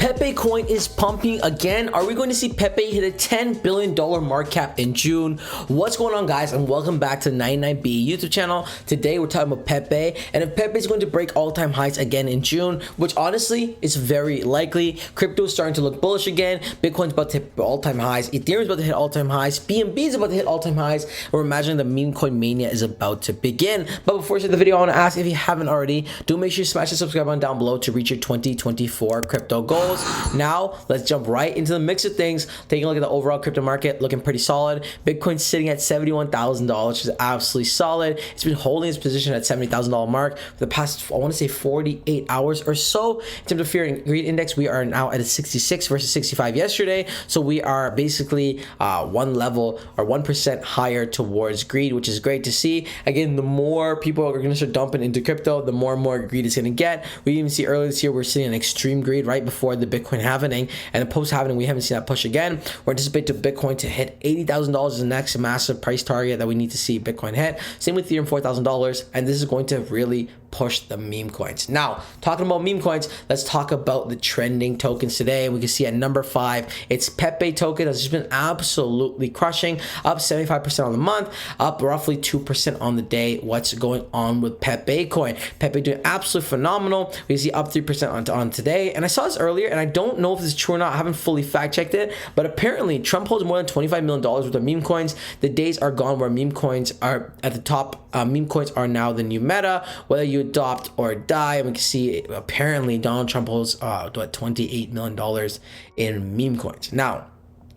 Pepe coin is pumping again. Are we going to see Pepe hit a $10 billion market cap in June? What's going on, guys? And welcome back to 99B YouTube channel. Today we're talking about Pepe, and if Pepe is going to break all-time highs again in June, which honestly is very likely. Crypto is starting to look bullish again. Bitcoin's about to hit all-time highs. Ethereum's about to hit all-time highs. BNB is about to hit all-time highs. We're imagining the meme coin mania is about to begin. But before we start the video, I want to ask, if you haven't already, do make sure you smash the subscribe button down below to reach your 2024 crypto goals. Now let's jump right into the mix of things. Taking a look at the overall crypto market, looking pretty solid. Bitcoin's sitting at $71,000, which is absolutely solid. It's been holding its position at $70,000 mark for the past, I want to say, 48 hours or so. In terms of fear and greed index, we are now at a 66 versus 65 yesterday. So we are basically one level or 1% higher towards greed, which is great to see. Again, the more people are going to start dumping into crypto, the more and more greed is going to get. We even see earlier this year, we're seeing an extreme greed right before the Bitcoin halvening, and the post halvening we haven't seen that push again. We're anticipating Bitcoin to hit $80,000 is the next massive price target that we need to see Bitcoin hit. Same with Ethereum, $4,000, and this is going to really push the meme coins. Now, talking about meme coins, let's talk about the trending tokens today. We can see at number 5, it's Pepe token that's just been absolutely crushing, up 75% on the month, up roughly 2% on the day. What's going on with Pepe coin? Pepe doing absolutely phenomenal. We see up 3% on today, and I saw this earlier, and I don't know if this is true or not. I haven't fully fact checked it, but apparently Trump holds more than $25 million worth of meme coins. The days are gone where meme coins are at the top. Meme coins are now the new meta, whether you adopt or die. And we can see apparently Donald Trump holds $28 million in meme coins. Now,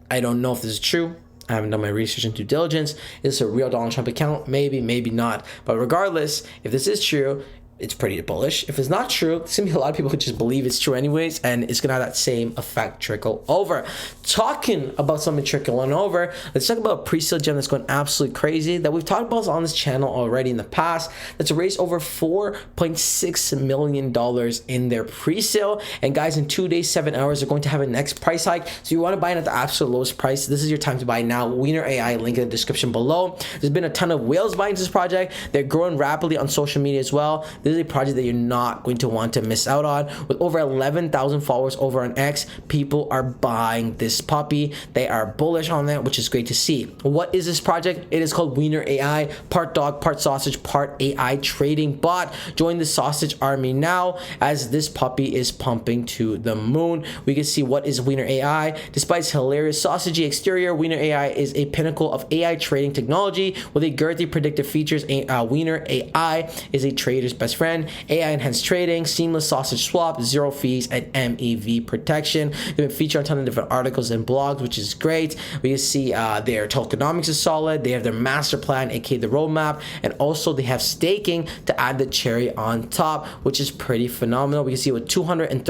I don't know if this is true. I haven't done my research and due diligence. Is this a real Donald Trump account? Maybe, maybe not. But regardless, if this is true, it's pretty bullish. If it's not true, there's gonna be a lot of people who just believe it's true anyways, and it's gonna have that same effect trickle over. Talking about something trickling over, let's talk about a pre-sale gem that's going absolutely crazy that we've talked about on this channel already in the past. That's raised over $4.6 million in their pre-sale, and guys, in 2 days, 7 hours, they're going to have a next price hike. So you want to buy it at the absolute lowest price, this is your time to buy now. Wiener AI, link in the description below. There's been a ton of whales buying this project. They're growing rapidly on social media as well. This is a project that you're not going to want to miss out on. With over 11,000 followers over on X, people are buying this puppy. They are bullish on that, which is great to see. What is this project? It is called Wiener AI, part dog, part sausage, part AI trading bot. Join the sausage army now, as this puppy is pumping to the moon. We can see what is Wiener AI. Despite its hilarious sausagey exterior, Wiener AI is a pinnacle of AI trading technology with a girthy predictive features. Wiener AI is a trader's best friend. AI enhanced trading, seamless sausage swap, zero fees, and MEV protection. They've been featured on a ton of different articles and blogs, which is great. We can see their tokenomics is solid. They have their master plan, aka the roadmap, and also they have staking to add the cherry on top, which is pretty phenomenal. We can see with 234%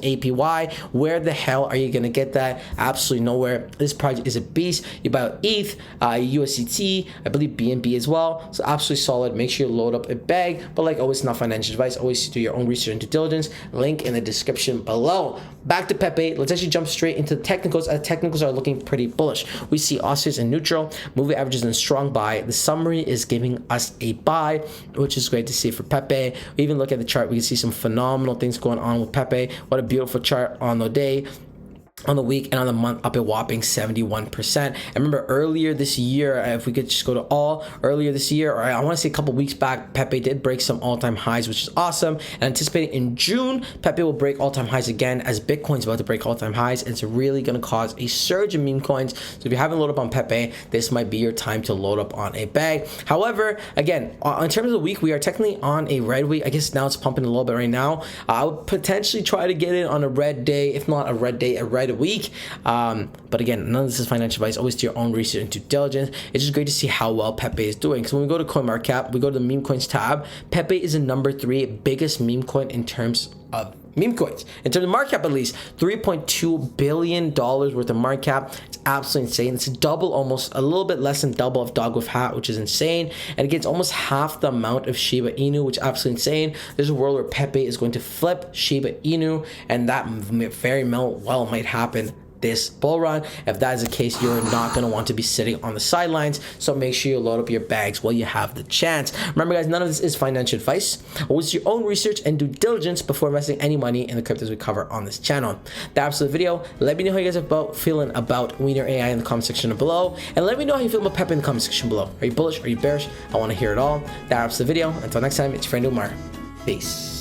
APY. Where the hell are you gonna get that? Absolutely nowhere. This project is a beast. You buy ETH, USDT, I believe BNB as well. So absolutely solid. Make sure you load up a bag, but like always, not financial advice. Always do your own research and due diligence. Link in the description below. Back to Pepe. Let's actually jump straight into the technicals. The technicals are looking pretty bullish. We see oscillators in neutral, moving averages in strong buy. The summary is giving us a buy, which is great to see for Pepe. We even look at the chart. We can see some phenomenal things going on with Pepe. What a beautiful chart on the day, on the week, and on the month, up a whopping 71%. And remember earlier this year, if we could just go to earlier this year, or I want to say a couple weeks back, Pepe did break some all-time highs, which is awesome. And anticipating in June, Pepe will break all-time highs again, as Bitcoin's about to break all-time highs, and it's really going to cause a surge in meme coins. So if you haven't loaded up on Pepe, this might be your time to load up on a bag. However, again, in terms of the week, we are technically on a red week. I guess now it's pumping a little bit right now. I would potentially try to get it on a red day, if not a red day, a red week. But again, none of this is financial advice. Always do your own research and due diligence. It's just great to see how well Pepe is doing. So when we go to CoinMarketCap, we go to the meme coins tab. Pepe is the number 3 biggest meme coin in terms of meme coins. In terms of market cap, at least $3.2 billion worth of market cap. It's absolutely insane. It's double, almost a little bit less than double of Dog with Hat, which is insane. And it gets almost half the amount of Shiba Inu, which is absolutely insane. There's a world where Pepe is going to flip Shiba Inu, and that very well might happen this bull run. If that is the case, you're not going to want to be sitting on the sidelines. So make sure you load up your bags while you have the chance. Remember guys, none of this is financial advice. Always do your own research and due diligence before investing any money in the cryptos we cover on this channel. That's the video. Let me know how you guys are feeling about Wiener AI in the comment section below, and let me know how you feel about Pepe in the comment section below. Are you bullish? Are you bearish? I want to hear it all. That's the video. Until next time, it's your friend Umar. Peace.